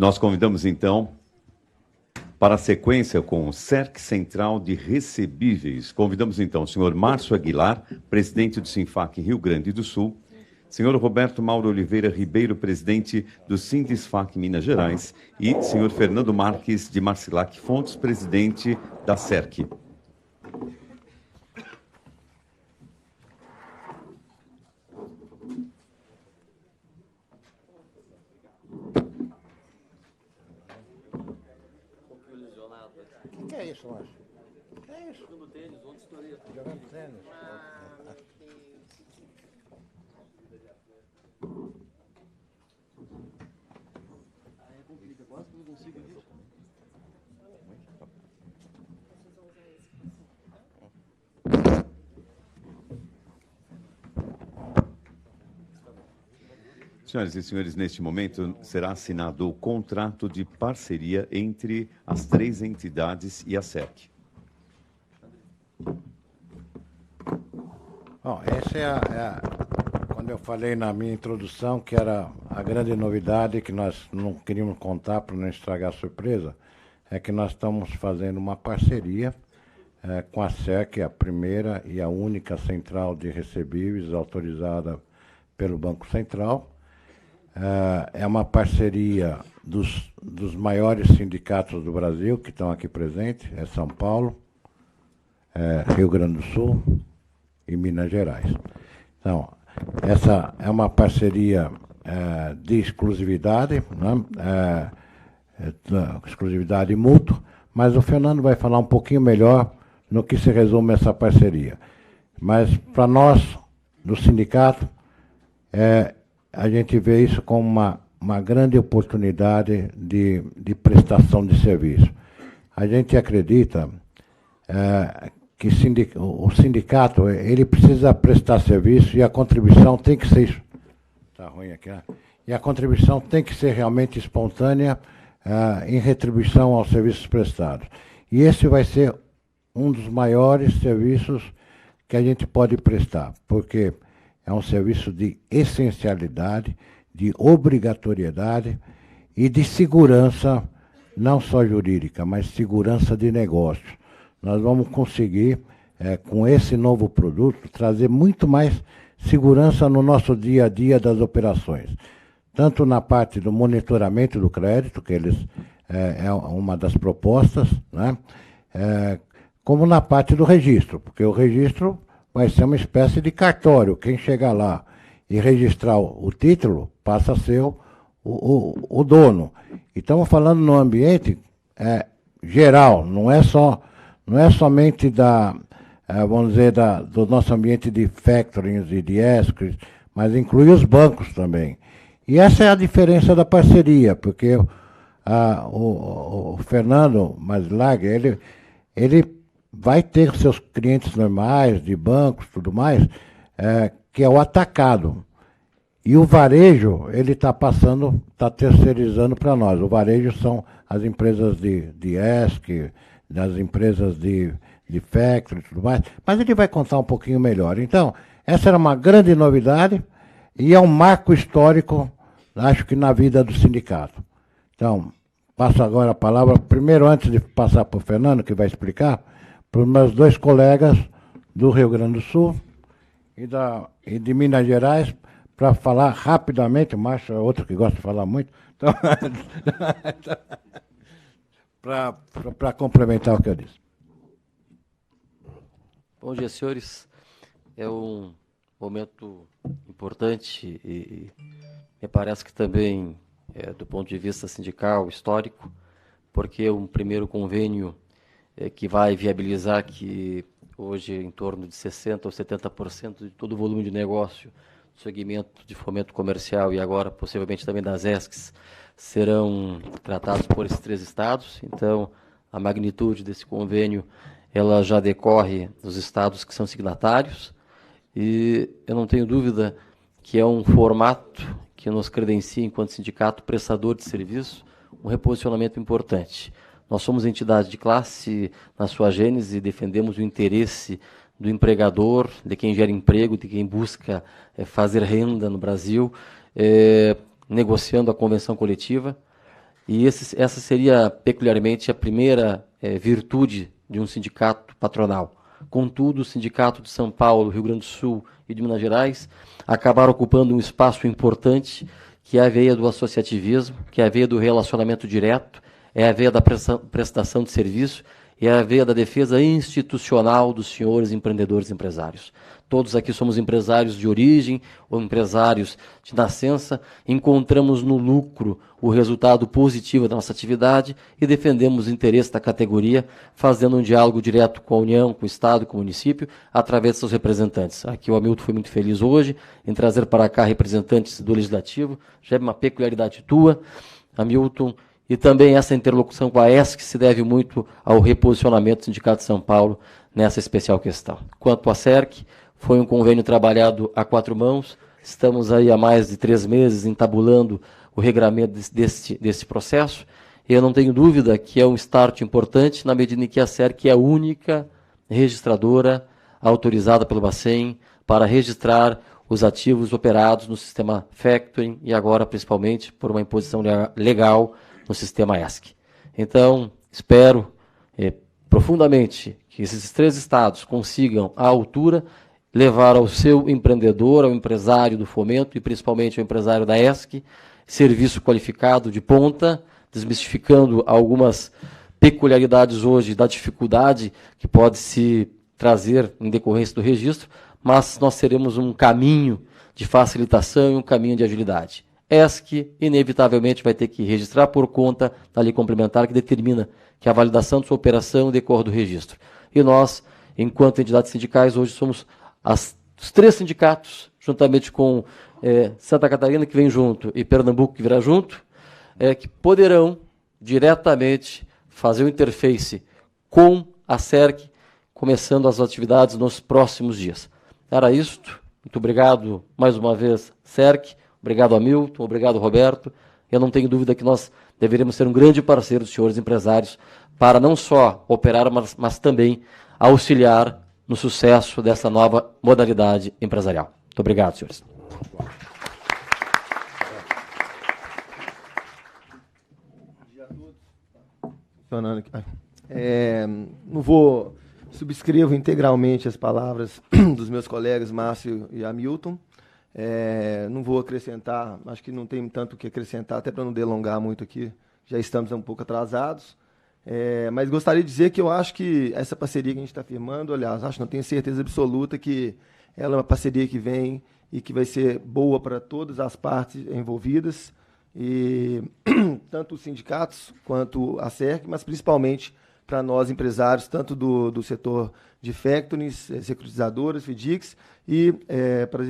Nós convidamos, então, para a sequência com o CERC Central de Recebíveis. Convidamos, então, o senhor Márcio Aguilar, presidente do Sinfac Rio Grande do Sul, senhor Roberto Mauro Oliveira Ribeiro, presidente do Sindisfac Minas Gerais, e senhor Fernando Marques de Marcilac Fontes, presidente da CERC. O que é isso, Márcio? O que é isso? Jogando tênis, ontem estourei. Jogando tênis. Aí complica, quase que não consigo isso. Senhoras e senhores, neste momento será assinado o contrato de parceria entre as três entidades e a CERC. Bom, essa quando eu falei na minha introdução que era a grande novidade que nós não queríamos contar para não estragar a surpresa, é que nós estamos fazendo uma parceria com a CERC, a primeira e a única central de recebíveis autorizada pelo Banco Central. É uma parceria dos maiores sindicatos do Brasil, que estão aqui presentes, é São Paulo, Rio Grande do Sul e Minas Gerais. Então, essa é uma parceria de exclusividade, né? Exclusividade mútua, mas o Fernando vai falar um pouquinho melhor no que se resume essa parceria. Mas, para nós, do sindicato, a gente vê isso como uma grande oportunidade de prestação de serviço. A gente acredita que o sindicato ele precisa prestar serviço e a contribuição tem que ser... Está ruim aqui, né? E a contribuição tem que ser realmente espontânea em retribuição aos serviços prestados. E esse vai ser um dos maiores serviços que a gente pode prestar, porque é um serviço de essencialidade, de obrigatoriedade e de segurança, não só jurídica, mas segurança de negócio. Nós vamos conseguir, com esse novo produto, trazer muito mais segurança no nosso dia a dia das operações. Tanto na parte do monitoramento do crédito, que é uma das propostas, né? Como na parte do registro, porque o registro vai ser uma espécie de cartório. Quem chegar lá e registrar o título passa a ser o dono. E estamos falando no ambiente geral, não é somente vamos dizer, do nosso ambiente de factoring e de escrows, mas inclui os bancos também. E essa é a diferença da parceria, porque o Fernando Marcilac, ele vai ter seus clientes normais, de bancos, tudo mais, que é o atacado. E o varejo, ele está terceirizando para nós. O varejo são as empresas de ESC, das empresas de factory e tudo mais. Mas ele vai contar um pouquinho melhor. Então, essa era uma grande novidade e é um marco histórico, acho que na vida do sindicato. Então, passo agora a palavra, primeiro, antes de passar para o Fernando, que vai explicar, para os meus dois colegas do Rio Grande do Sul e de Minas Gerais, para falar rapidamente. O Márcio é outro que gosta de falar muito, então, para complementar o que eu disse. Bom dia, senhores. É um momento importante e me parece que também, do ponto de vista sindical, histórico, porque é um primeiro convênio que vai viabilizar que hoje em torno de 60% ou 70% de todo o volume de negócio do segmento de fomento comercial e agora possivelmente também das ESCs serão tratados por esses três estados. Então, a magnitude desse convênio ela já decorre dos estados que são signatários e eu não tenho dúvida que é um formato que nos credencia enquanto sindicato prestador de serviço, um reposicionamento importante. Nós somos entidade de classe na sua gênese e defendemos o interesse do empregador, de quem gera emprego, de quem busca fazer renda no Brasil, negociando a convenção coletiva. E essa seria peculiarmente a primeira virtude de um sindicato patronal. Contudo, o Sindicato de São Paulo, Rio Grande do Sul e de Minas Gerais acabaram ocupando um espaço importante, que é a veia do associativismo, que é a veia do relacionamento direto, é a veia da prestação de serviço e é a veia da defesa institucional dos senhores empreendedores e empresários. Todos aqui somos empresários de origem ou empresários de nascença, encontramos no lucro o resultado positivo da nossa atividade e defendemos o interesse da categoria, fazendo um diálogo direto com a União, com o Estado, com o município, através de seus representantes. Aqui o Hamilton foi muito feliz hoje em trazer para cá representantes do Legislativo, já é uma peculiaridade tua, Hamilton, e também essa interlocução com a ESC se deve muito ao reposicionamento do Sindicato de São Paulo nessa especial questão. Quanto à SERC, foi um convênio trabalhado a 4 mãos, estamos aí há mais de 3 meses entabulando o regramento desse processo, e eu não tenho dúvida que é um start importante, na medida em que a SERC é a única registradora autorizada pelo Bacen para registrar os ativos operados no sistema Factoring e agora, principalmente, por uma imposição legal no sistema ESC. Então, espero profundamente que esses 3 estados consigam, à altura, levar ao seu empreendedor, ao empresário do fomento e principalmente ao empresário da ESC, serviço qualificado de ponta, desmistificando algumas peculiaridades hoje da dificuldade que pode se trazer em decorrência do registro, mas nós teremos um caminho de facilitação e um caminho de agilidade. ESC, inevitavelmente, vai ter que registrar por conta da lei complementar que determina que a validação de sua operação decorre do registro. E nós, enquanto entidades sindicais, hoje somos os 3 sindicatos, juntamente com Santa Catarina, que vem junto, e Pernambuco, que virá junto, que poderão diretamente fazer o interface com a SERC, começando as atividades nos próximos dias. Era isto. Muito obrigado mais uma vez, SERC. Obrigado, Hamilton. Obrigado, Roberto. Eu não tenho dúvida que nós deveremos ser um grande parceiro dos senhores empresários para não só operar, mas também auxiliar no sucesso dessa nova modalidade empresarial. Muito obrigado, senhores. Não subscrevo integralmente as palavras dos meus colegas Márcio e Hamilton. Não vou acrescentar, acho que não tem tanto o que acrescentar, até para não delongar muito aqui, já estamos um pouco atrasados. Mas gostaria de dizer que eu acho que essa parceria que a gente está firmando, aliás, não tenho certeza absoluta que ela é uma parceria que vem e que vai ser boa para todas as partes envolvidas, e tanto os sindicatos quanto a SERC, mas principalmente para nós empresários, tanto do setor de factorings, securitizadoras, FDICs, e para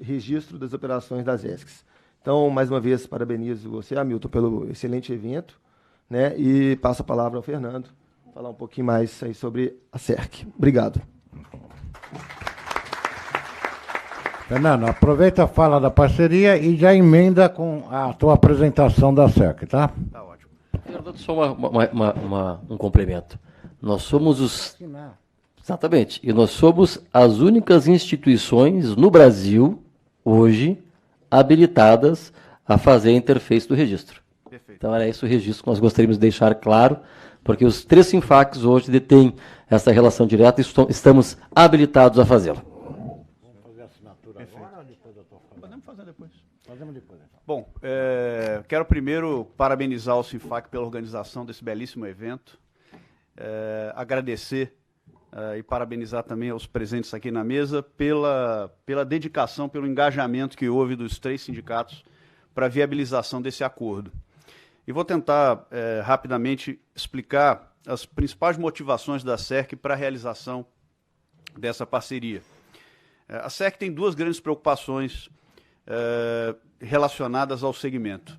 registro das operações das ESCs. Então, mais uma vez, parabenizo você, Hamilton, pelo excelente evento, né, e passo a palavra ao Fernando, falar um pouquinho mais aí sobre a SERC. Obrigado. Fernando, aproveita a fala da parceria e já emenda com a tua apresentação da SERC, tá? Tá ótimo. Fernando, só um complemento. Nós somos os... Exatamente. E nós somos as únicas instituições no Brasil, hoje, habilitadas a fazer a interface do registro. Perfeito. Então, era esse o registro que nós gostaríamos de deixar claro, porque os 3 SINFACs hoje detêm essa relação direta e estamos habilitados a fazê-lo. Vamos fazer a assinatura agora ou depois da tua fala? Podemos fazer depois. Fazemos depois. Então. Bom, quero primeiro parabenizar o SINFAC pela organização desse belíssimo evento, agradecer e parabenizar também aos presentes aqui na mesa pela dedicação, pelo engajamento que houve dos 3 sindicatos para a viabilização desse acordo. E vou tentar rapidamente explicar as principais motivações da SERC para a realização dessa parceria. A SERC tem 2 grandes preocupações relacionadas ao segmento.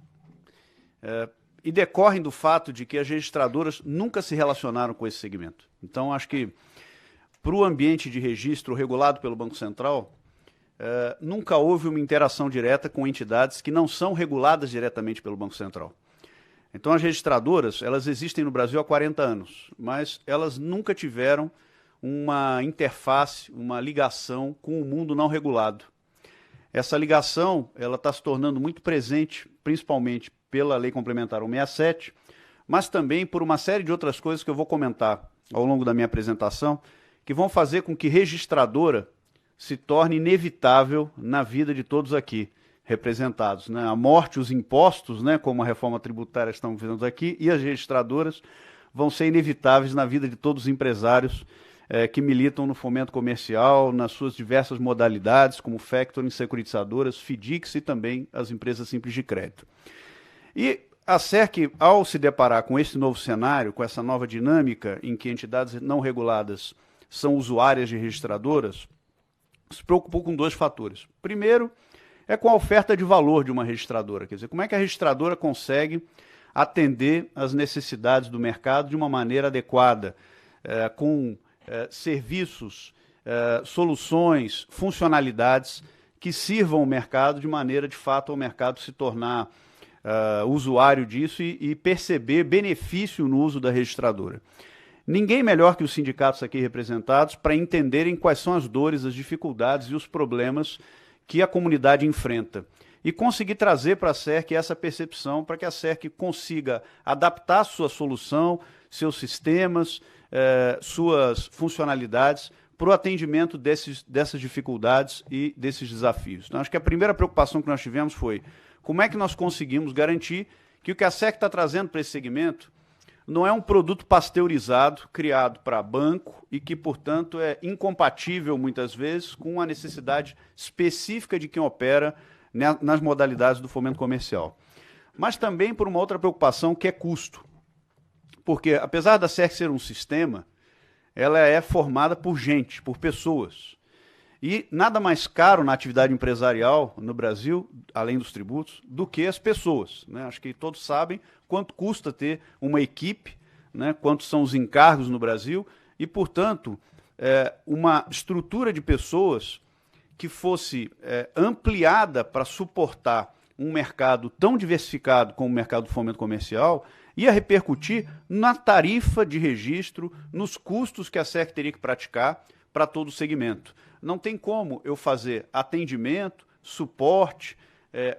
E decorrem do fato de que as registradoras nunca se relacionaram com esse segmento. Então, acho que para o ambiente de registro regulado pelo Banco Central, nunca houve uma interação direta com entidades que não são reguladas diretamente pelo Banco Central. Então, as registradoras, elas existem no Brasil há 40 anos, mas elas nunca tiveram uma interface, uma ligação com o mundo não regulado. essa ligação ela está se tornando muito presente, principalmente pela Lei Complementar 167, mas também por uma série de outras coisas que eu vou comentar ao longo da minha apresentação, que vão fazer com que registradora se torne inevitável na vida de todos aqui representados, né? A morte, os impostos, né, como a reforma tributária estamos vendo aqui, e as registradoras vão ser inevitáveis na vida de todos os empresários que militam no fomento comercial, nas suas diversas modalidades, como factoring, securitizadoras, FIDICs e também as empresas simples de crédito. E a SERC, ao se deparar com esse novo cenário, com essa nova dinâmica em que entidades não reguladas são usuárias de registradoras, se preocupou com 2 fatores. Primeiro, é com a oferta de valor de uma registradora. Quer dizer, como é que a registradora consegue atender às necessidades do mercado de uma maneira adequada, com serviços, soluções, funcionalidades que sirvam o mercado de maneira, de fato, ao mercado se tornar usuário disso e perceber benefício no uso da registradora. Ninguém melhor que os sindicatos aqui representados para entenderem quais são as dores, as dificuldades e os problemas que a comunidade enfrenta. E conseguir trazer para a SERC essa percepção, para que a SERC consiga adaptar sua solução, seus sistemas, suas funcionalidades para o atendimento dessas dificuldades e desses desafios. Então, acho que a primeira preocupação que nós tivemos foi como é que nós conseguimos garantir que o que a SERC está trazendo para esse segmento não é um produto pasteurizado, criado para banco e que, portanto, é incompatível, muitas vezes, com a necessidade específica de quem opera nas modalidades do fomento comercial. Mas também por uma outra preocupação, que é custo. Porque, apesar da SERC ser um sistema, ela é formada por gente, por pessoas. E nada mais caro na atividade empresarial no Brasil, além dos tributos, do que as pessoas, né? Acho que todos sabem quanto custa ter uma equipe, né? Quantos são os encargos no Brasil e, portanto, uma estrutura de pessoas que fosse ampliada para suportar um mercado tão diversificado como o mercado do fomento comercial ia repercutir na tarifa de registro, nos custos que a SERC teria que praticar para todo o segmento. Não tem como eu fazer atendimento, suporte,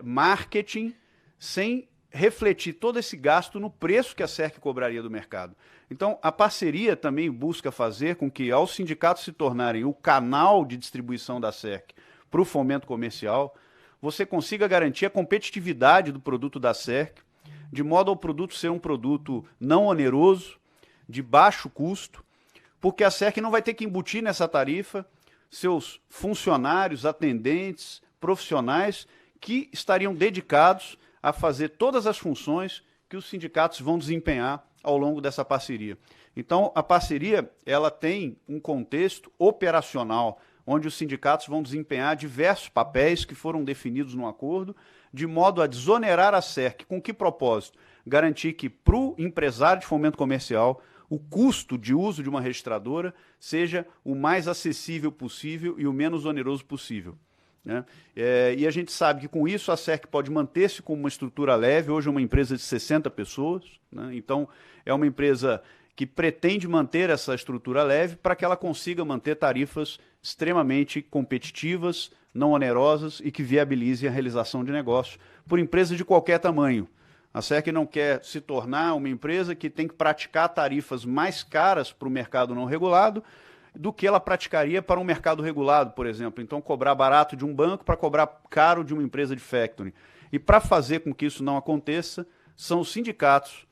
marketing, sem refletir todo esse gasto no preço que a SERC cobraria do mercado. Então, a parceria também busca fazer com que, aos sindicatos se tornarem o canal de distribuição da SERC para o fomento comercial, você consiga garantir a competitividade do produto da SERC, de modo ao produto ser um produto não oneroso, de baixo custo, porque a SERC não vai ter que embutir nessa tarifa seus funcionários, atendentes, profissionais que estariam dedicados a fazer todas as funções que os sindicatos vão desempenhar ao longo dessa parceria. Então, a parceria ela tem um contexto operacional, onde os sindicatos vão desempenhar diversos papéis que foram definidos no acordo, de modo a desonerar a SERC. Com que propósito? Garantir que, para o empresário de fomento comercial, o custo de uso de uma registradora seja o mais acessível possível e o menos oneroso possível, né? E a gente sabe que com isso a SERC pode manter-se como uma estrutura leve. Hoje é uma empresa de 60 pessoas, né? Então é uma empresa que pretende manter essa estrutura leve para que ela consiga manter tarifas extremamente competitivas, não onerosas e que viabilizem a realização de negócios por empresas de qualquer tamanho. A SERC não quer se tornar uma empresa que tem que praticar tarifas mais caras para o mercado não regulado do que ela praticaria para um mercado regulado, por exemplo. Então, cobrar barato de um banco para cobrar caro de uma empresa de factoring. E para fazer com que isso não aconteça, são os sindicatos,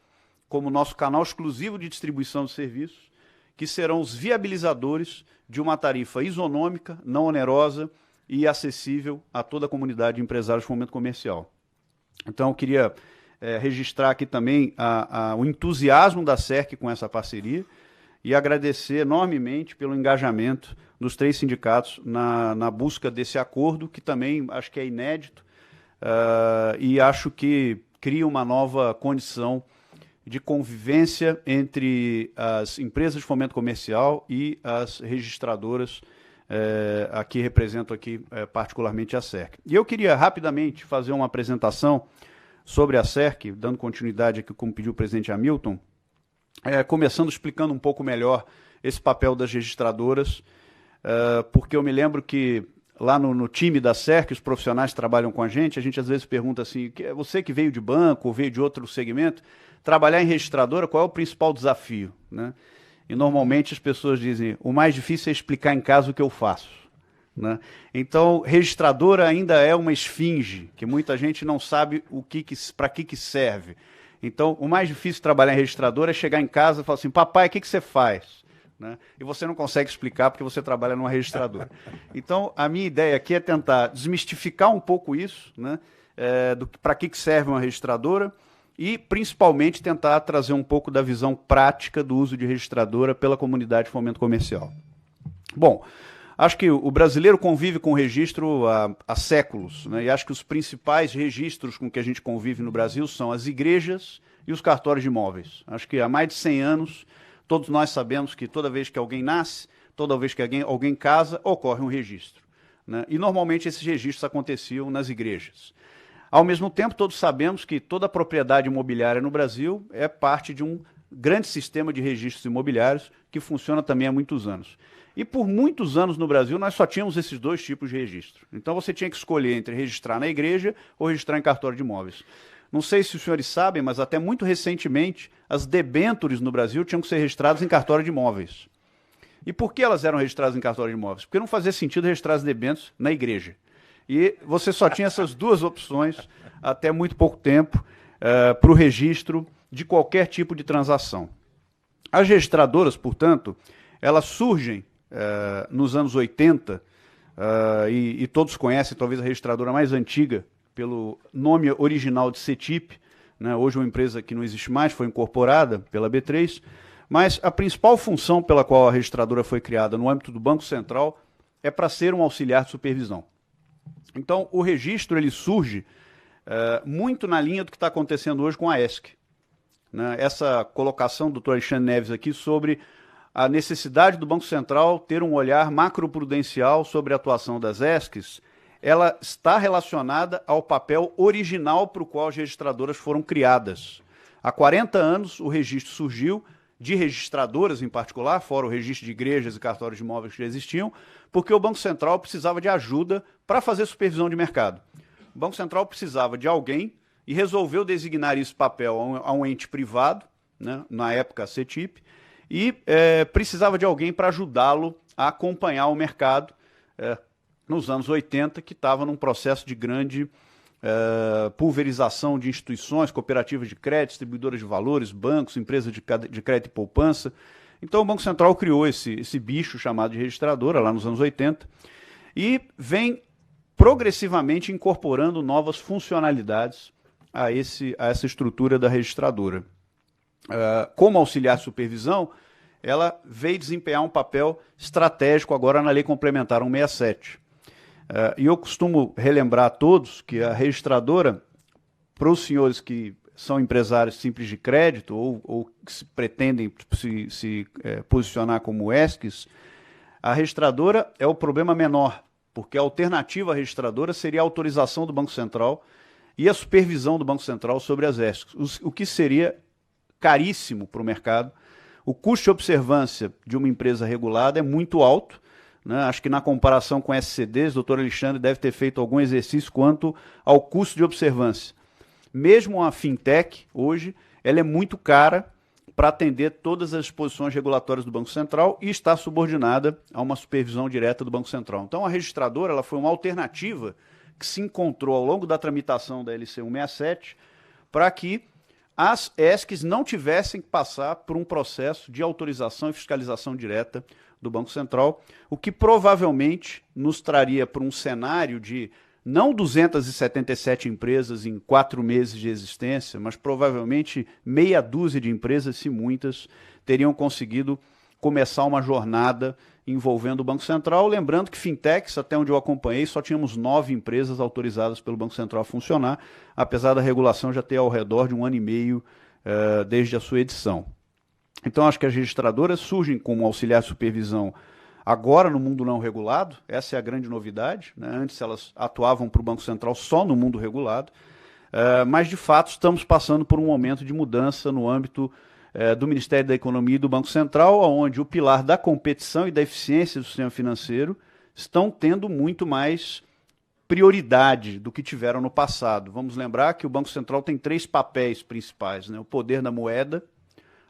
como nosso canal exclusivo de distribuição de serviços, que serão os viabilizadores de uma tarifa isonômica, não onerosa e acessível a toda a comunidade de empresários de fomento comercial. Então, eu queria registrar aqui também o entusiasmo da SERC com essa parceria e agradecer enormemente pelo engajamento dos 3 sindicatos na busca desse acordo, que também acho que é inédito e acho que cria uma nova condição de convivência entre as empresas de fomento comercial e as registradoras, aqui represento aqui particularmente a SERC. E eu queria rapidamente fazer uma apresentação sobre a SERC, dando continuidade aqui como pediu o presidente Hamilton, começando explicando um pouco melhor esse papel das registradoras, porque eu me lembro que lá no time da SERC, os profissionais que trabalham com a gente às vezes pergunta assim, você que veio de banco ou veio de outro segmento, trabalhar em registradora, qual é o principal desafio? Né? E normalmente as pessoas dizem, o mais difícil é explicar em casa o que eu faço. Né? Então, registradora ainda é uma esfinge, que muita gente não sabe para que serve. Então, o mais difícil de trabalhar em registradora é chegar em casa e falar assim, papai, o que você faz? Né? E você não consegue explicar porque você trabalha numa registradora. Então, a minha ideia aqui é tentar desmistificar um pouco isso, né? Para que serve uma registradora e, principalmente, tentar trazer um pouco da visão prática do uso de registradora pela comunidade de fomento comercial. Bom, acho que o brasileiro convive com o registro há séculos, né? E acho que os principais registros com que a gente convive no Brasil são as igrejas e os cartórios de imóveis. Acho que há mais de 100 anos, todos nós sabemos que toda vez que alguém nasce, toda vez que alguém casa, ocorre um registro. Né? E normalmente esses registros aconteciam nas igrejas. Ao mesmo tempo, todos sabemos que toda a propriedade imobiliária no Brasil é parte de um grande sistema de registros imobiliários que funciona também há muitos anos. E por muitos anos no Brasil nós só tínhamos esses dois tipos de registro. Então você tinha que escolher entre registrar na igreja ou registrar em cartório de imóveis. Não sei se os senhores sabem, mas até muito recentemente as debêntures no Brasil tinham que ser registradas em cartório de imóveis. E por que elas eram registradas em cartório de imóveis? Porque não fazia sentido registrar as debêntures na igreja. E você só tinha essas duas opções até muito pouco tempo para o registro de qualquer tipo de transação. As registradoras, portanto, elas surgem nos anos 80, e todos conhecem talvez a registradora mais antiga pelo nome original de CETIP, né? Hoje é uma empresa que não existe mais, foi incorporada pela B3, mas a principal função pela qual a registradora foi criada no âmbito do Banco Central é para ser um auxiliar de supervisão. Então, o registro ele surge muito na linha do que está acontecendo hoje com a ESC. Né? Essa colocação do Dr. Alexandre Neves aqui sobre a necessidade do Banco Central ter um olhar macroprudencial sobre a atuação das ESCs, ela está relacionada ao papel original para o qual as registradoras foram criadas. Há 40 anos, o registro surgiu, de registradoras em particular, fora o registro de igrejas e cartórios de imóveis que já existiam, porque o Banco Central precisava de ajuda para fazer supervisão de mercado. O Banco Central precisava de alguém e resolveu designar esse papel a um ente privado, né, na época a CETIP, e precisava de alguém para ajudá-lo a acompanhar o mercado nos anos 80, que estava num processo de grande pulverização de instituições, cooperativas de crédito, distribuidoras de valores, bancos, empresas de crédito e poupança. Então o Banco Central criou esse bicho chamado de registradora lá nos anos 80 e vem progressivamente incorporando novas funcionalidades a essa estrutura da registradora. Como auxiliar de supervisão, ela veio desempenhar um papel estratégico agora na Lei Complementar 167. E eu costumo relembrar a todos que a registradora, para os senhores que são empresários simples de crédito ou que pretendem se posicionar como ESCs, a registradora é o problema menor, porque a alternativa à registradora seria a autorização do Banco Central e a supervisão do Banco Central sobre as ESCs, o que seria caríssimo para o mercado. O custo de observância de uma empresa regulada é muito alto, né? Acho que na comparação com SCDs, o Dr. Alexandre deve ter feito algum exercício quanto ao custo de observância. Mesmo a fintech, hoje, ela é muito cara para atender todas as disposições regulatórias do Banco Central e está subordinada a uma supervisão direta do Banco Central. Então, a registradora ela foi uma alternativa que se encontrou ao longo da tramitação da LC 167 para que as ESCs não tivessem que passar por um processo de autorização e fiscalização direta do Banco Central, o que provavelmente nos traria para um cenário de não 277 empresas em 4 meses de existência, mas provavelmente meia dúzia de empresas, se muitas, teriam conseguido começar uma jornada envolvendo o Banco Central. Lembrando que fintechs, até onde eu acompanhei, só tínhamos 9 empresas autorizadas pelo Banco Central a funcionar, apesar da regulação já ter ao redor de 1 ano e meio desde a sua edição. Então, acho que as registradoras surgem como auxiliar de supervisão agora no mundo não regulado, essa é a grande novidade, né? Antes elas atuavam para o Banco Central só no mundo regulado, mas de fato estamos passando por um momento de mudança no âmbito do Ministério da Economia e do Banco Central, onde o pilar da competição e da eficiência do sistema financeiro estão tendo muito mais prioridade do que tiveram no passado. Vamos lembrar que o Banco Central tem 3 papéis principais, né? O poder da moeda,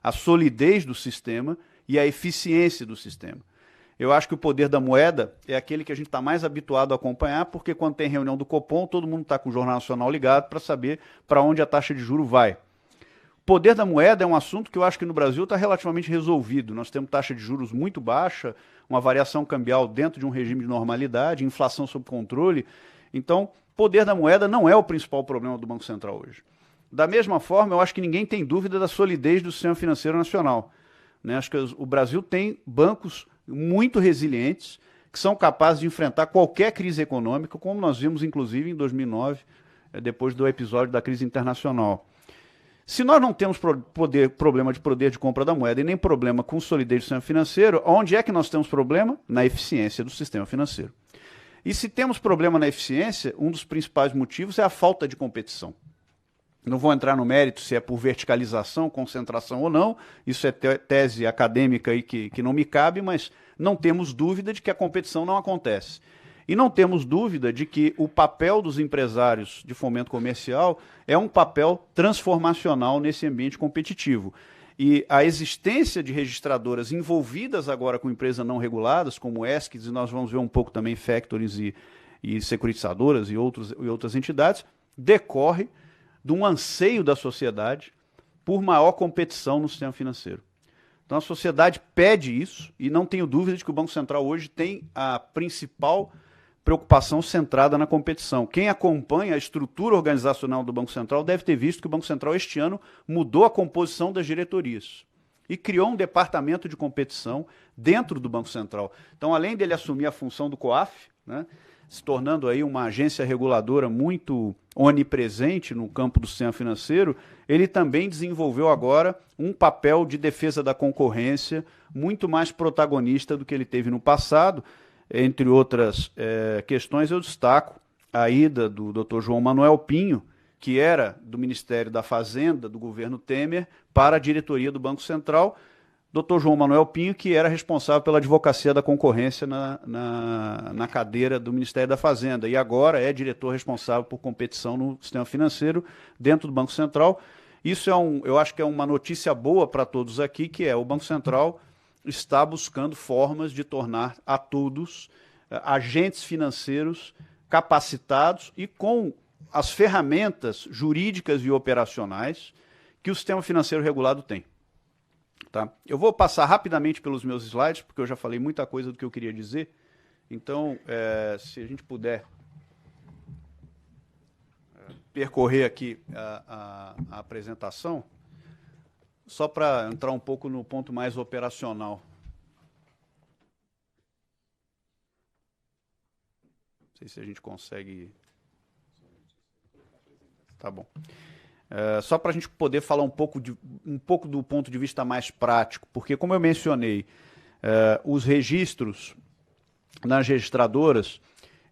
a solidez do sistema e a eficiência do sistema. Eu acho que o poder da moeda é aquele que a gente está mais habituado a acompanhar, porque quando tem reunião do Copom, todo mundo está com o Jornal Nacional ligado para saber para onde a taxa de juros vai. O poder da moeda é um assunto que eu acho que no Brasil está relativamente resolvido. Nós temos taxa de juros muito baixa, uma variação cambial dentro de um regime de normalidade, inflação sob controle. Então, poder da moeda não é o principal problema do Banco Central hoje. Da mesma forma, eu acho que ninguém tem dúvida da solidez do sistema financeiro nacional, né? Acho que o Brasil tem bancos muito resilientes, que são capazes de enfrentar qualquer crise econômica, como nós vimos, inclusive, em 2009, depois do episódio da crise internacional. Se nós não temos problema de poder de compra da moeda e nem problema com solidez do sistema financeiro, onde é que nós temos problema? Na eficiência do sistema financeiro. E se temos problema na eficiência, um dos principais motivos é a falta de competição. Não vou entrar no mérito se é por verticalização, concentração ou não, isso é tese acadêmica aí que não me cabe, mas não temos dúvida de que a competição não acontece. E não temos dúvida de que o papel dos empresários de fomento comercial é um papel transformacional nesse ambiente competitivo. E a existência de registradoras envolvidas agora com empresas não reguladas, como ESCs, e nós vamos ver um pouco também factories e securitizadoras e outras entidades, decorre de um anseio da sociedade por maior competição no sistema financeiro. Então a sociedade pede isso e não tenho dúvida de que o Banco Central hoje tem a principal preocupação centrada na competição. Quem acompanha a estrutura organizacional do Banco Central deve ter visto que o Banco Central este ano mudou a composição das diretorias e criou um departamento de competição dentro do Banco Central. Então, além dele assumir a função do COAF, né, se tornando aí uma agência reguladora muito onipresente no campo do sistema financeiro, ele também desenvolveu agora um papel de defesa da concorrência muito mais protagonista do que ele teve no passado. Entre outras questões, eu destaco a ida do Dr. João Manuel Pinho, que era do Ministério da Fazenda, do governo Temer, para a diretoria do Banco Central. Dr. João Manuel Pinho, que era responsável pela advocacia da concorrência na cadeira do Ministério da Fazenda, e agora é diretor responsável por competição no sistema financeiro dentro do Banco Central. Isso eu acho que é uma notícia boa para todos aqui, que é o Banco Central está buscando formas de tornar a todos agentes financeiros capacitados e com as ferramentas jurídicas e operacionais que o sistema financeiro regulado tem. Tá? Eu vou passar rapidamente pelos meus slides, porque eu já falei muita coisa do que eu queria dizer. Então, se a gente puder percorrer aqui a apresentação, só para entrar um pouco no ponto mais operacional. Não sei se a gente consegue... Tá bom. Só para a gente poder falar um pouco do ponto de vista mais prático, porque, como eu mencionei, os registros nas registradoras,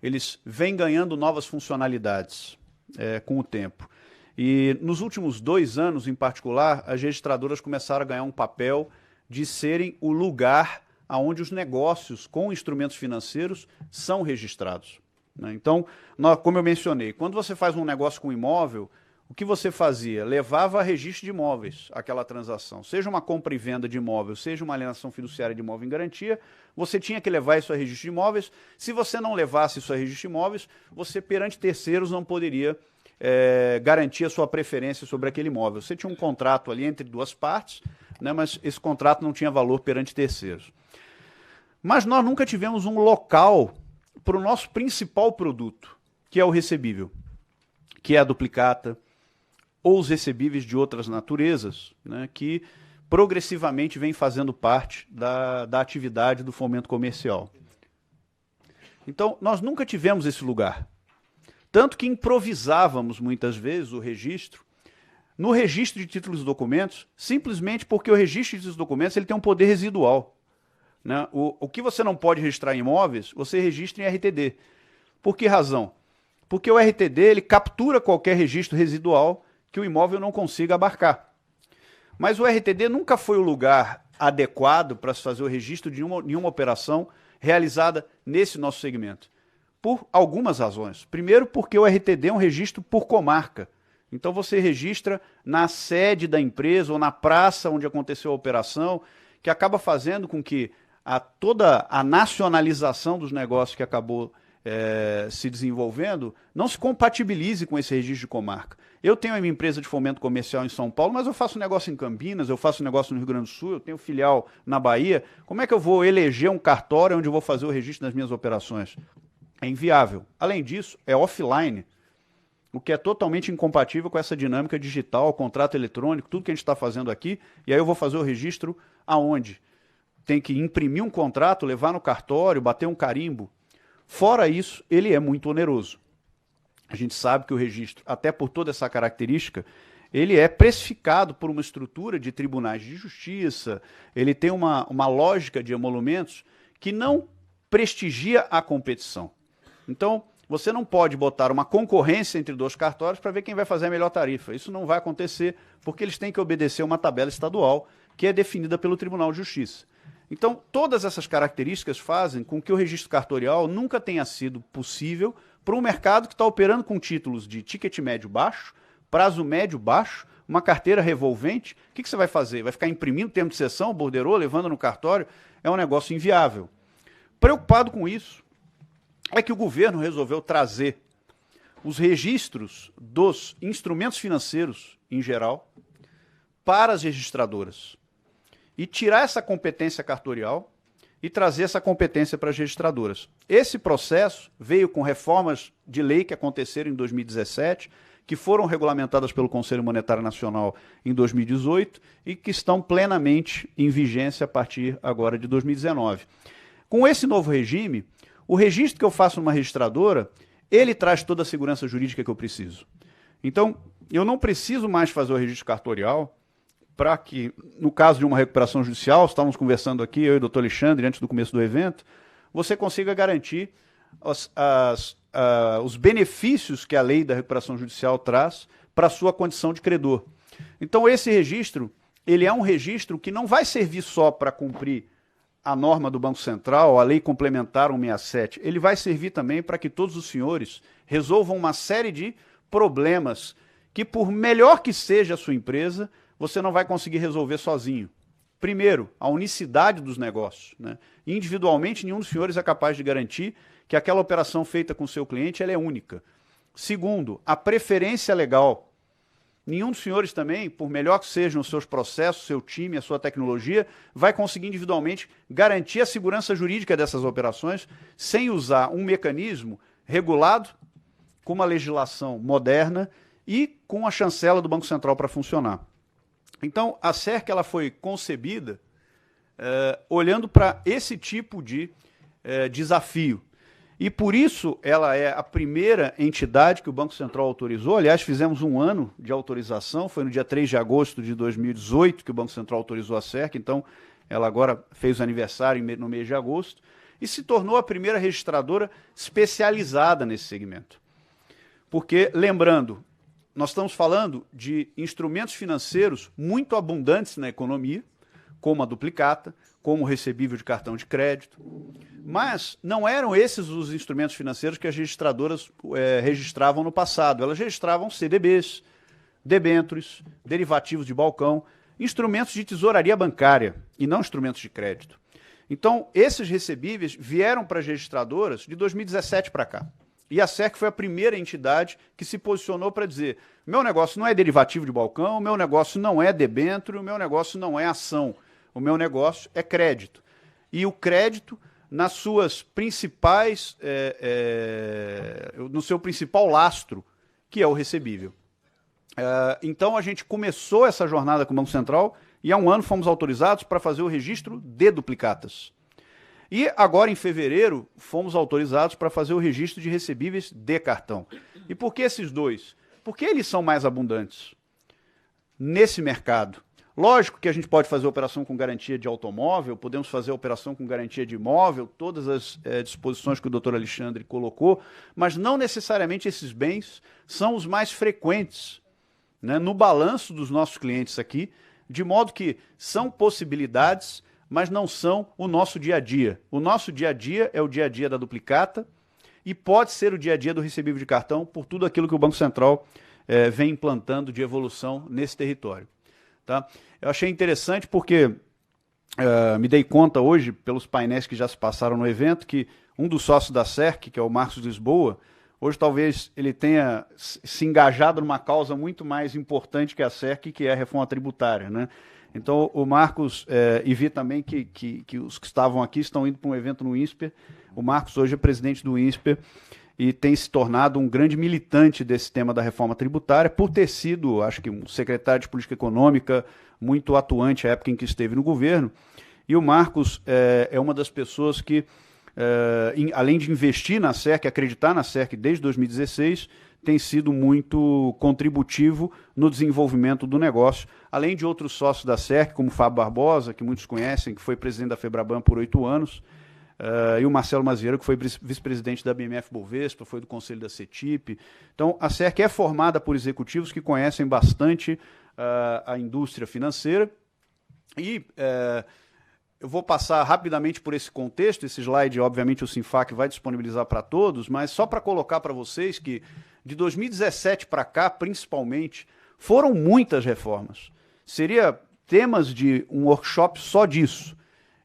eles vêm ganhando novas funcionalidades com o tempo. E nos últimos 2 anos, em particular, as registradoras começaram a ganhar um papel de serem o lugar onde os negócios com instrumentos financeiros são registrados, né? Então, como eu mencionei, quando você faz um negócio com imóvel, o que você fazia? Levava a registro de imóveis aquela transação. Seja uma compra e venda de imóvel, seja uma alienação fiduciária de imóvel em garantia, você tinha que levar isso a registro de imóveis. Se você não levasse isso a registro de imóveis, você perante terceiros não poderia garantir a sua preferência sobre aquele imóvel. Você tinha um contrato ali entre 2 partes, né, mas esse contrato não tinha valor perante terceiros. Mas nós nunca tivemos um local para o nosso principal produto, que é o recebível, que é a duplicata, ou os recebíveis de outras naturezas, né, que progressivamente vem fazendo parte da atividade do fomento comercial. Então, nós nunca tivemos esse lugar. Tanto que improvisávamos muitas vezes o registro, no registro de títulos e documentos, simplesmente porque o registro de títulos e documentos ele tem um poder residual, né? O que você não pode registrar em imóveis, você registra em RTD. Por que razão? Porque o RTD ele captura qualquer registro residual que o imóvel não consiga abarcar. Mas o RTD nunca foi o lugar adequado para se fazer o registro de nenhuma operação realizada nesse nosso segmento? Por algumas razões. Primeiro, porque o RTD é um registro por comarca. Então você registra na sede da empresa ou na praça onde aconteceu a operação, que acaba fazendo com que toda a nacionalização dos negócios que acabou se desenvolvendo não se compatibilize com esse registro de comarca. Eu tenho a minha empresa de fomento comercial em São Paulo, mas eu faço negócio em Campinas, eu faço negócio no Rio Grande do Sul, eu tenho filial na Bahia. Como é que eu vou eleger um cartório onde eu vou fazer o registro das minhas operações? É inviável. Além disso, é offline, o que é totalmente incompatível com essa dinâmica digital, contrato eletrônico, tudo que a gente está fazendo aqui, e aí eu vou fazer o registro aonde? Tem que imprimir um contrato, levar no cartório, bater um carimbo. Fora isso, ele é muito oneroso. A gente sabe que o registro, até por toda essa característica, ele é precificado por uma estrutura de tribunais de justiça, ele tem uma lógica de emolumentos que não prestigia a competição. Então, você não pode botar uma concorrência entre dois cartórios para ver quem vai fazer a melhor tarifa. Isso não vai acontecer, porque eles têm que obedecer uma tabela estadual que é definida pelo Tribunal de Justiça. Então, todas essas características fazem com que o registro cartorial nunca tenha sido possível para um mercado que está operando com títulos de ticket médio-baixo, prazo médio-baixo, uma carteira revolvente. O que você vai fazer? Vai ficar imprimindo termo de cessão, borderô, levando no cartório? É um negócio inviável. Preocupado com isso, é que o governo resolveu trazer os registros dos instrumentos financeiros, em geral, para as registradoras. E tirar essa competência cartorial e trazer essa competência para as registradoras. Esse processo veio com reformas de lei que aconteceram em 2017, que foram regulamentadas pelo Conselho Monetário Nacional em 2018 e que estão plenamente em vigência a partir agora de 2019. Com esse novo regime, o registro que eu faço numa registradora, ele traz toda a segurança jurídica que eu preciso. Então, eu não preciso mais fazer o registro cartorial para que, no caso de uma recuperação judicial, estávamos conversando aqui, eu e o doutor Alexandre, antes do começo do evento, você consiga garantir os benefícios que a lei da recuperação judicial traz para a sua condição de credor. Então, esse registro, ele é um registro que não vai servir só para cumprir a norma do Banco Central, a lei complementar 167, ele vai servir também para que todos os senhores resolvam uma série de problemas que, por melhor que seja a sua empresa, você não vai conseguir resolver sozinho. Primeiro, a unicidade dos negócios, né? Individualmente, nenhum dos senhores é capaz de garantir que aquela operação feita com o seu cliente ela é única. Segundo, a preferência legal. Nenhum dos senhores também, por melhor que sejam os seus processos, seu time, a sua tecnologia, vai conseguir individualmente garantir a segurança jurídica dessas operações sem usar um mecanismo regulado, com uma legislação moderna e com a chancela do Banco Central para funcionar. Então, a SERC ela foi concebida olhando para esse tipo de desafio. E por isso ela é a primeira entidade que o Banco Central autorizou. Aliás, fizemos um ano de autorização, foi no dia 3 de agosto de 2018 que o Banco Central autorizou a SERC, então ela agora fez o aniversário no mês de agosto, e se tornou a primeira registradora especializada nesse segmento. Porque, lembrando, nós estamos falando de instrumentos financeiros muito abundantes na economia, como a duplicata, como o recebível de cartão de crédito, mas não eram esses os instrumentos financeiros que as registradoras registravam no passado. Elas registravam CDBs, debêntures, derivativos de balcão, instrumentos de tesouraria bancária e não instrumentos de crédito. Então, esses recebíveis vieram para as registradoras de 2017 para cá. E a SERC foi a primeira entidade que se posicionou para dizer: meu negócio não é derivativo de balcão, meu negócio não é debênture, o meu negócio não é ação, o meu negócio é crédito. E o crédito, nas suas principais, no seu principal lastro, que é o recebível. Então a gente começou essa jornada com o Banco Central e há um ano fomos autorizados para fazer o registro de duplicatas. E agora, em fevereiro, fomos autorizados para fazer o registro de recebíveis de cartão. E por que esses dois? Porque eles são mais abundantes nesse mercado. Lógico que a gente pode fazer operação com garantia de automóvel, podemos fazer operação com garantia de imóvel, todas as disposições que o doutor Alexandre colocou, mas não necessariamente esses bens são os mais frequentes, né, no balanço dos nossos clientes aqui, de modo que são possibilidades mas não são o nosso dia a dia. O nosso dia a dia é o dia a dia da duplicata e pode ser o dia a dia do recebível de cartão por tudo aquilo que o Banco Central vem implantando de evolução nesse território. Tá? Eu achei interessante porque me dei conta hoje, pelos painéis que já se passaram no evento, que um dos sócios da SERC, que é o Marcos Lisboa, hoje talvez ele tenha se engajado numa causa muito mais importante que a SERC, que é a reforma tributária, né? Então, o Marcos, e vi também que os que estavam aqui estão indo para um evento no INSPER. O Marcos hoje é presidente do INSPER e tem se tornado um grande militante desse tema da reforma tributária, por ter sido, acho que, um secretário de política econômica muito atuante à época em que esteve no governo. E o Marcos é uma das pessoas que, além de investir na SERC, acreditar na SERC desde 2016, tem sido muito contributivo no desenvolvimento do negócio, além de outros sócios da SERC, como o Fábio Barbosa, que muitos conhecem, que foi presidente da FEBRABAN por 8 anos, e o Marcelo Mazieiro, que foi vice-presidente da BMF Bovespa, foi do conselho da CETIP. Então, a SERC é formada por executivos que conhecem bastante a indústria financeira. E eu vou passar rapidamente por esse contexto. Esse slide, obviamente, o Sinfac vai disponibilizar para todos, mas só para colocar para vocês que, de 2017 para cá, principalmente, foram muitas reformas. Seria temas de um workshop só disso.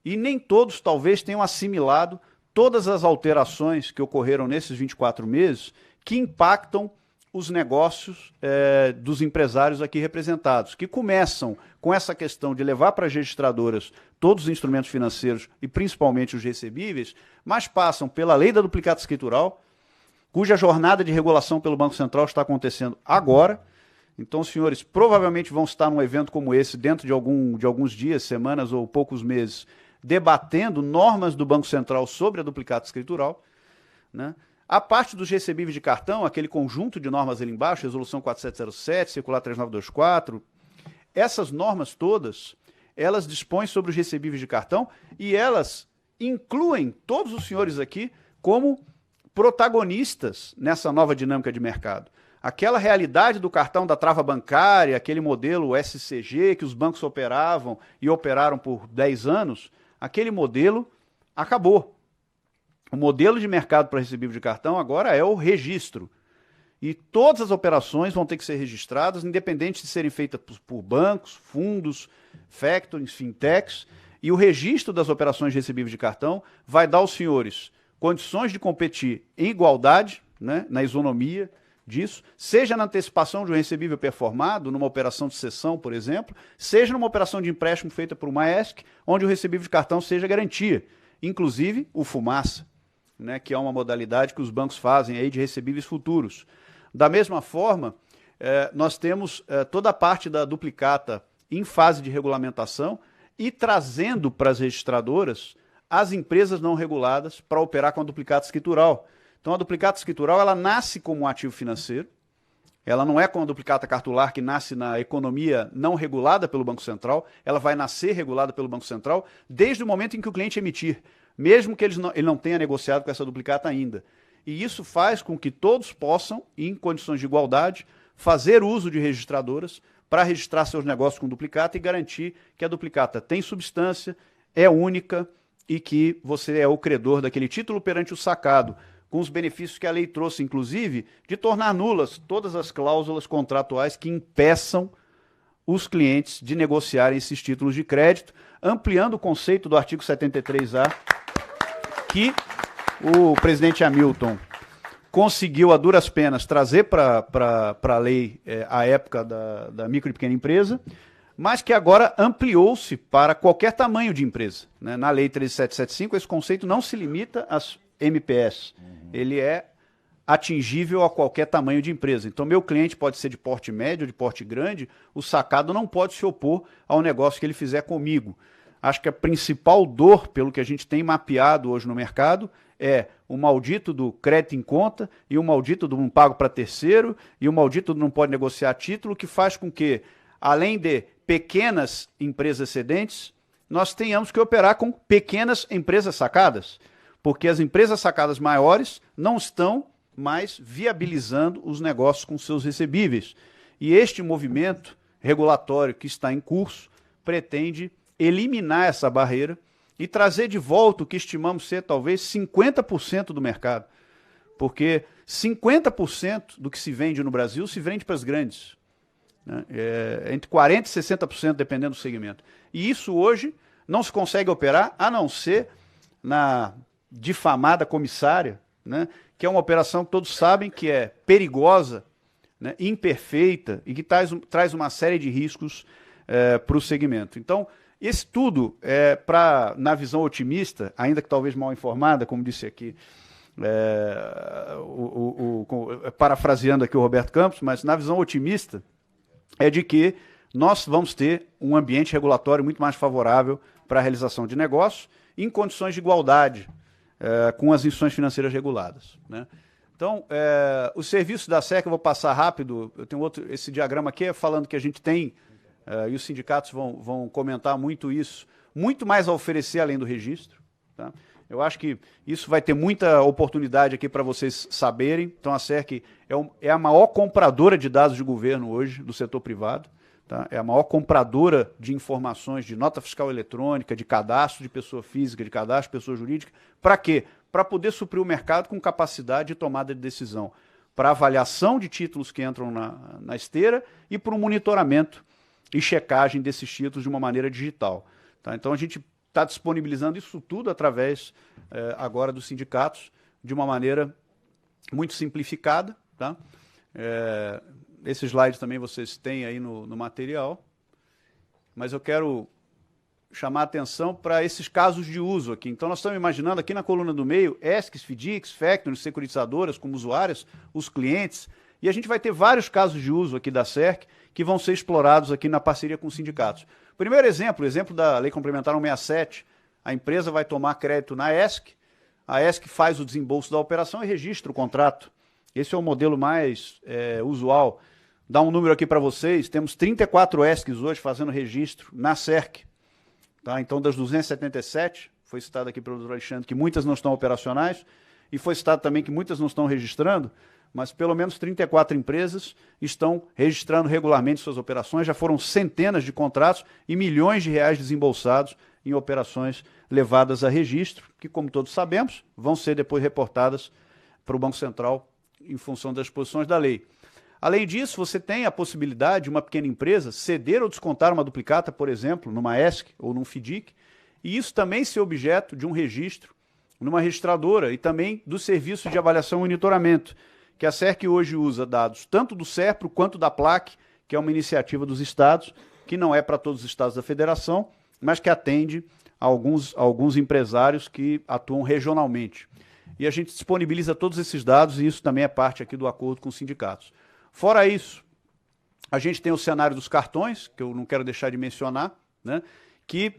E nem todos, talvez, tenham assimilado todas as alterações que ocorreram nesses 24 meses que impactam os negócios dos empresários aqui representados, que começam com essa questão de levar para as registradoras todos os instrumentos financeiros e principalmente os recebíveis, mas passam pela lei da duplicata escritural, cuja jornada de regulação pelo Banco Central está acontecendo agora. Então, os senhores provavelmente vão estar num evento como esse dentro de alguns dias, semanas ou poucos meses, debatendo normas do Banco Central sobre a duplicata escritural, né? A parte dos recebíveis de cartão, aquele conjunto de normas ali embaixo, Resolução 4707, Circular 3924, essas normas todas, elas dispõem sobre os recebíveis de cartão e elas incluem todos os senhores aqui como protagonistas nessa nova dinâmica de mercado. Aquela realidade do cartão da trava bancária, aquele modelo SCG que os bancos operavam e operaram por 10 anos, aquele modelo acabou. O modelo de mercado para recebível de cartão agora é o registro. E todas as operações vão ter que ser registradas, independente de serem feitas por bancos, fundos, factorings, fintechs. E o registro das operações de recebível de cartão vai dar aos senhores condições de competir em igualdade, né, na isonomia disso, seja na antecipação de um recebível performado, numa operação de cessão, por exemplo, seja numa operação de empréstimo feita por uma ESC, onde o recebível de cartão seja garantia. Inclusive o Fumaça, né, que é uma modalidade que os bancos fazem aí de recebíveis futuros. Da mesma forma, nós temos toda a parte da duplicata em fase de regulamentação e trazendo para as registradoras as empresas não reguladas para operar com a duplicata escritural. Então, a duplicata escritural ela nasce como um ativo financeiro, ela não é como a duplicata cartular que nasce na economia não regulada pelo Banco Central, ela vai nascer regulada pelo Banco Central desde o momento em que o cliente emitir, mesmo que ele não tenha negociado com essa duplicata ainda. E isso faz com que todos possam, em condições de igualdade, fazer uso de registradoras para registrar seus negócios com duplicata e garantir que a duplicata tem substância, é única e que você é o credor daquele título perante o sacado, com os benefícios que a lei trouxe, inclusive, de tornar nulas todas as cláusulas contratuais que impeçam os clientes de negociarem esses títulos de crédito, ampliando o conceito do artigo 73A, que o presidente Hamilton conseguiu, a duras penas, trazer para a lei à época da micro e pequena empresa, mas que agora ampliou-se para qualquer tamanho de empresa, né? Na lei 13775, esse conceito não se limita às MPS. Ele é atingível a qualquer tamanho de empresa. Então, meu cliente pode ser de porte médio, de porte grande, o sacado não pode se opor ao negócio que ele fizer comigo. Acho que a principal dor, pelo que a gente tem mapeado hoje no mercado, é o maldito do crédito em conta e o maldito do não pago para terceiro e o maldito do não pode negociar título, que faz com que, além de pequenas empresas cedentes, nós tenhamos que operar com pequenas empresas sacadas, porque as empresas sacadas maiores não estão mais viabilizando os negócios com seus recebíveis. E este movimento regulatório que está em curso pretende eliminar essa barreira e trazer de volta o que estimamos ser talvez 50% do mercado. Porque 50% do que se vende no Brasil se vende para as grandes. Né? Entre 40% e 60%, dependendo do segmento. E isso hoje não se consegue operar, a não ser na difamada comissária, né? Que é uma operação que todos sabem que é perigosa, né? Imperfeita e que traz uma série de riscos para o segmento. Então, esse tudo na visão otimista, ainda que talvez mal informada, como disse aqui, parafraseando aqui o Roberto Campos, mas na visão otimista é de que nós vamos ter um ambiente regulatório muito mais favorável para a realização de negócios em condições de igualdade com as instituições financeiras reguladas, né? Então, o serviço da SEC, eu vou passar rápido, eu tenho esse diagrama aqui falando que a gente tem, e os sindicatos vão comentar muito isso, muito mais a oferecer além do registro, tá? Eu acho que isso vai ter muita oportunidade aqui para vocês saberem. Então, a SEC é a maior compradora de dados de governo hoje do setor privado. Tá? É a maior compradora de informações de nota fiscal eletrônica, de cadastro de pessoa física, de cadastro de pessoa jurídica. Para quê? Para poder suprir o mercado com capacidade de tomada de decisão, para avaliação de títulos que entram na esteira e para o monitoramento e checagem desses títulos de uma maneira digital. Tá? Então, a gente está disponibilizando isso tudo através agora dos sindicatos de uma maneira muito simplificada. Tá? Esse slide também vocês têm aí no material, mas eu quero chamar a atenção para esses casos de uso aqui. Então, nós estamos imaginando aqui na coluna do meio, ESCs, FDICs, Factoring, securitizadoras como usuários, os clientes, e a gente vai ter vários casos de uso aqui da SERC que vão ser explorados aqui na parceria com os sindicatos. Primeiro exemplo, da Lei Complementar 167, a empresa vai tomar crédito na ESC, a ESC faz o desembolso da operação e registra o contrato. Esse é o modelo mais usual. Dá um número aqui para vocês, temos 34 ESCs hoje fazendo registro na SERC. Tá? Então, das 277, foi citado aqui pelo doutor Alexandre, que muitas não estão operacionais, e foi citado também que muitas não estão registrando, mas pelo menos 34 empresas estão registrando regularmente suas operações, já foram centenas de contratos e milhões de reais desembolsados em operações levadas a registro, que, como todos sabemos, vão ser depois reportadas para o Banco Central em função das disposições da lei. Além disso, você tem a possibilidade de uma pequena empresa ceder ou descontar uma duplicata, por exemplo, numa ESC ou num FDIC, e isso também ser objeto de um registro numa registradora e também do serviço de avaliação e monitoramento, que a SERC hoje usa dados tanto do SERPRO quanto da PLAC, que é uma iniciativa dos estados, que não é para todos os estados da federação, mas que atende a alguns empresários que atuam regionalmente. E a gente disponibiliza todos esses dados e isso também é parte aqui do acordo com os sindicatos. Fora isso, a gente tem o cenário dos cartões, que eu não quero deixar de mencionar, né, que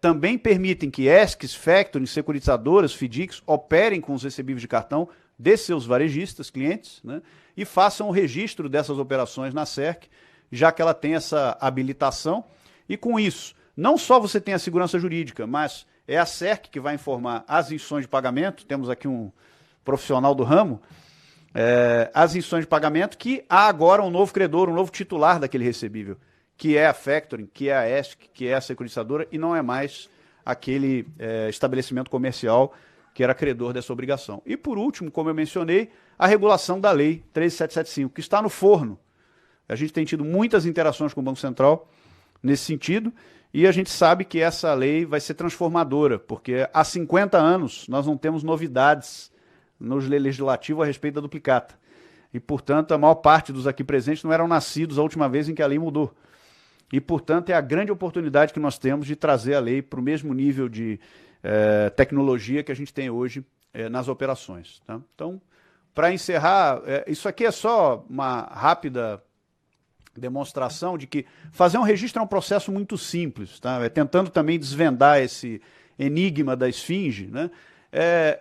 também permitem que ESCs, Factoring, securitizadoras, FDICs operem com os recebíveis de cartão de seus varejistas, clientes, né, e façam o registro dessas operações na SERC, já que ela tem essa habilitação. E com isso, não só você tem a segurança jurídica, mas é a SERC que vai informar as instituições de pagamento, temos aqui um profissional do ramo, as instituições de pagamento, que há agora um novo credor, um novo titular daquele recebível, que é a Factoring, que é a ESC, que é a securitizadora, e não é mais aquele estabelecimento comercial que era credor dessa obrigação. E por último, como eu mencionei, a regulação da Lei 13775, que está no forno. A gente tem tido muitas interações com o Banco Central nesse sentido, e a gente sabe que essa lei vai ser transformadora, porque há 50 anos nós não temos novidades no legislativo a respeito da duplicata. E, portanto, a maior parte dos aqui presentes não eram nascidos a última vez em que a lei mudou. E, portanto, é a grande oportunidade que nós temos de trazer a lei para o mesmo nível de tecnologia que a gente tem hoje nas operações. Tá? Então, para encerrar, isso aqui é só uma rápida demonstração de que fazer um registro é um processo muito simples, tá? Tentando também desvendar esse enigma da esfinge, né?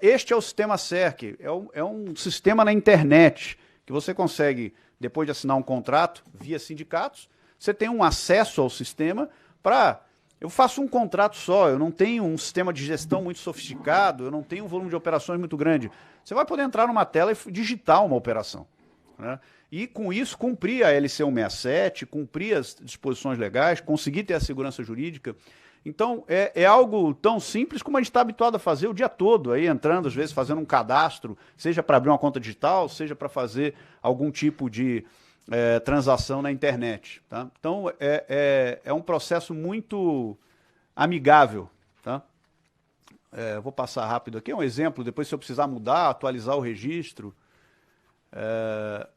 Este é o sistema SERC, é um sistema na internet que você consegue, depois de assinar um contrato via sindicatos, você tem um acesso ao sistema para... Eu faço um contrato só, eu não tenho um sistema de gestão muito sofisticado, eu não tenho um volume de operações muito grande. Você vai poder entrar numa tela e digitar uma operação, né? e, com isso, cumprir a LC 167, cumprir as disposições legais, conseguir ter a segurança jurídica. Então, é algo tão simples como a gente está habituado a fazer o dia todo, aí entrando, às vezes, fazendo um cadastro, seja para abrir uma conta digital, seja para fazer algum tipo de transação na internet. Tá? Então, é um processo muito amigável. Tá? Vou passar rápido aqui, é um exemplo, depois se eu precisar mudar, atualizar o registro,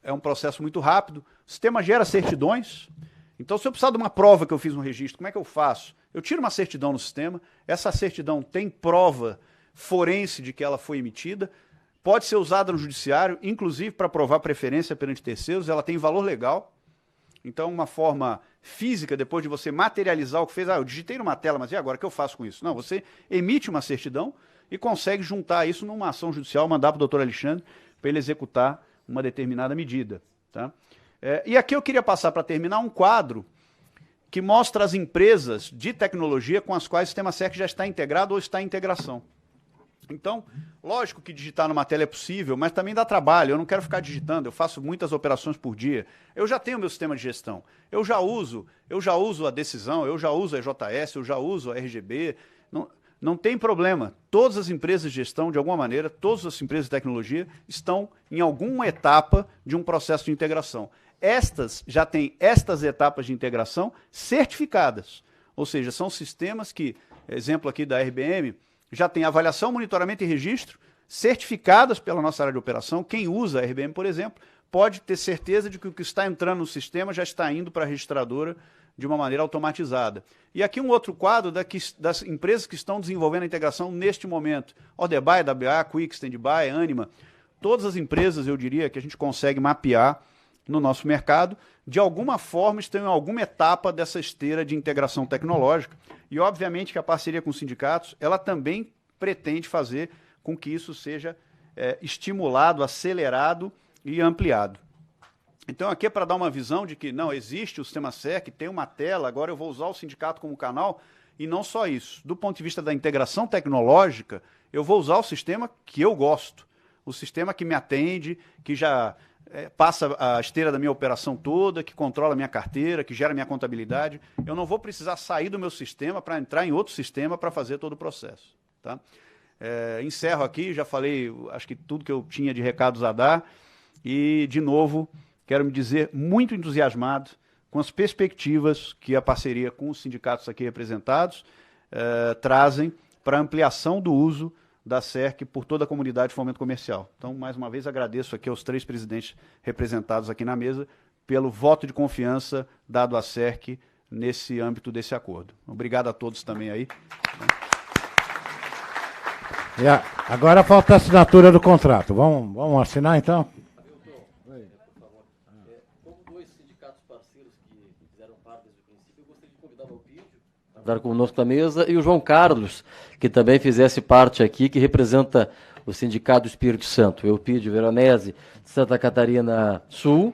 é um processo muito rápido. O sistema gera certidões. Então, se eu precisar de uma prova que eu fiz no registro, como é que eu faço? Eu tiro uma certidão no sistema, essa certidão tem prova forense de que ela foi emitida, pode ser usada no judiciário, inclusive para provar preferência perante terceiros, ela tem valor legal. Então, uma forma física, depois de você materializar o que fez, eu digitei numa tela, mas e agora, o que eu faço com isso? Não, você emite uma certidão e consegue juntar isso numa ação judicial, mandar para o doutor Alexandre para ele executar uma determinada medida. Tá? E aqui eu queria passar, para terminar, um quadro que mostra as empresas de tecnologia com as quais o sistema SERC já está integrado ou está em integração. Então, lógico que digitar numa tela é possível, mas também dá trabalho. Eu não quero ficar digitando, eu faço muitas operações por dia. Eu já tenho meu sistema de gestão. Eu já uso a decisão, eu já uso a EJS, eu já uso a RGB. Não tem problema. Todas as empresas de gestão, de alguma maneira, todas as empresas de tecnologia estão em alguma etapa de um processo de integração. Estas já têm estas etapas de integração certificadas. Ou seja, são sistemas que, exemplo aqui da RBM, já tem avaliação, monitoramento e registro certificadas pela nossa área de operação. Quem usa a RBM, por exemplo, pode ter certeza de que o que está entrando no sistema já está indo para a registradora de uma maneira automatizada. E aqui um outro quadro das empresas que estão desenvolvendo a integração neste momento. Odebai, WA, Quick, Standby, Anima. Todas as empresas, eu diria, que a gente consegue mapear no nosso mercado, de alguma forma estão em alguma etapa dessa esteira de integração tecnológica. E, obviamente, que a parceria com os sindicatos, ela também pretende fazer com que isso seja estimulado, acelerado e ampliado. Então, aqui é para dar uma visão de que, não, existe o sistema SERC, tem uma tela, agora eu vou usar o sindicato como canal, e não só isso. Do ponto de vista da integração tecnológica, eu vou usar o sistema que eu gosto, o sistema que me atende, que já passa a esteira da minha operação toda, que controla a minha carteira, que gera a minha contabilidade. Eu não vou precisar sair do meu sistema para entrar em outro sistema para fazer todo o processo. Tá? Encerro aqui, já falei, acho que tudo que eu tinha de recados a dar. E, de novo, quero me dizer muito entusiasmado com as perspectivas que a parceria com os sindicatos aqui representados trazem para a ampliação do uso da SERC por toda a comunidade de fomento comercial. Então, mais uma vez, agradeço aqui aos 3 presidentes representados aqui na mesa pelo voto de confiança dado à SERC nesse âmbito desse acordo. Obrigado a todos também aí. Agora falta a assinatura do contrato. Vamos assinar, então? Como 2 sindicatos parceiros que fizeram parte desde o princípio, eu gostaria de convidar o Elpidio a estar conosco na mesa e o João Carlos, que também fizesse parte aqui, que representa o Sindicato do Espírito Santo, o Elpidio Veronese, Santa Catarina Sul,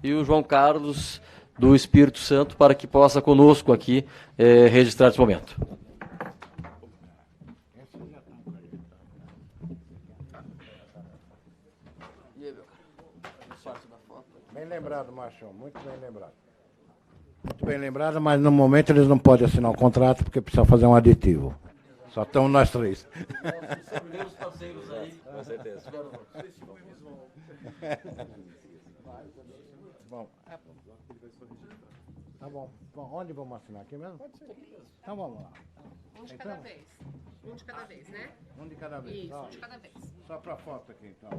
e o João Carlos do Espírito Santo, para que possa conosco aqui registrar esse momento. Bem lembrado, Márcio, muito bem lembrado. Muito bem lembrado, mas no momento eles não podem assinar o contrato porque precisa fazer um aditivo. Só estamos nós 3. Os primeiros parceiros aí, com certeza. Bom, tá bom. Onde vamos assinar? Aqui mesmo? Pode ser. Então vamos lá. Um de cada vez. Um de cada vez, né? Um de cada vez. Isso, um de cada vez. Só para foto aqui, então.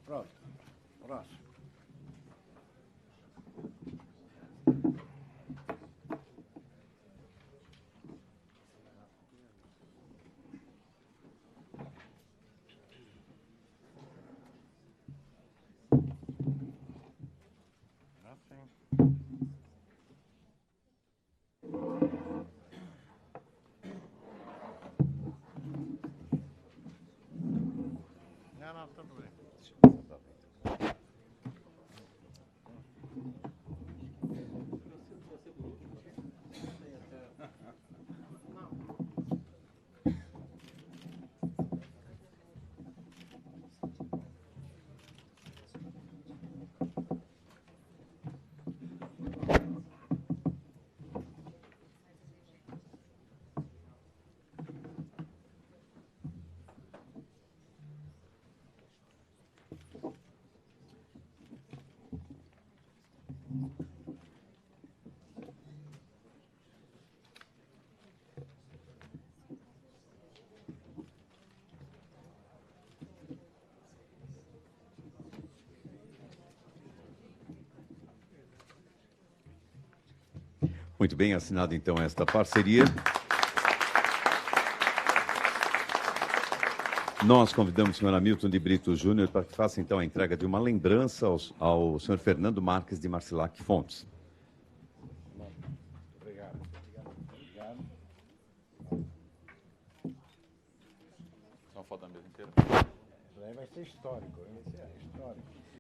Pronto. Próximo. Muito bem, assinada então esta parceria. Nós convidamos o senhor Hamilton de Brito Júnior para que faça então a entrega de uma lembrança ao senhor Fernando Marques de Marcilac Fontes. Obrigado. Só uma foto da mesa inteira. Isso aí vai ser histórico. Esse é histórico.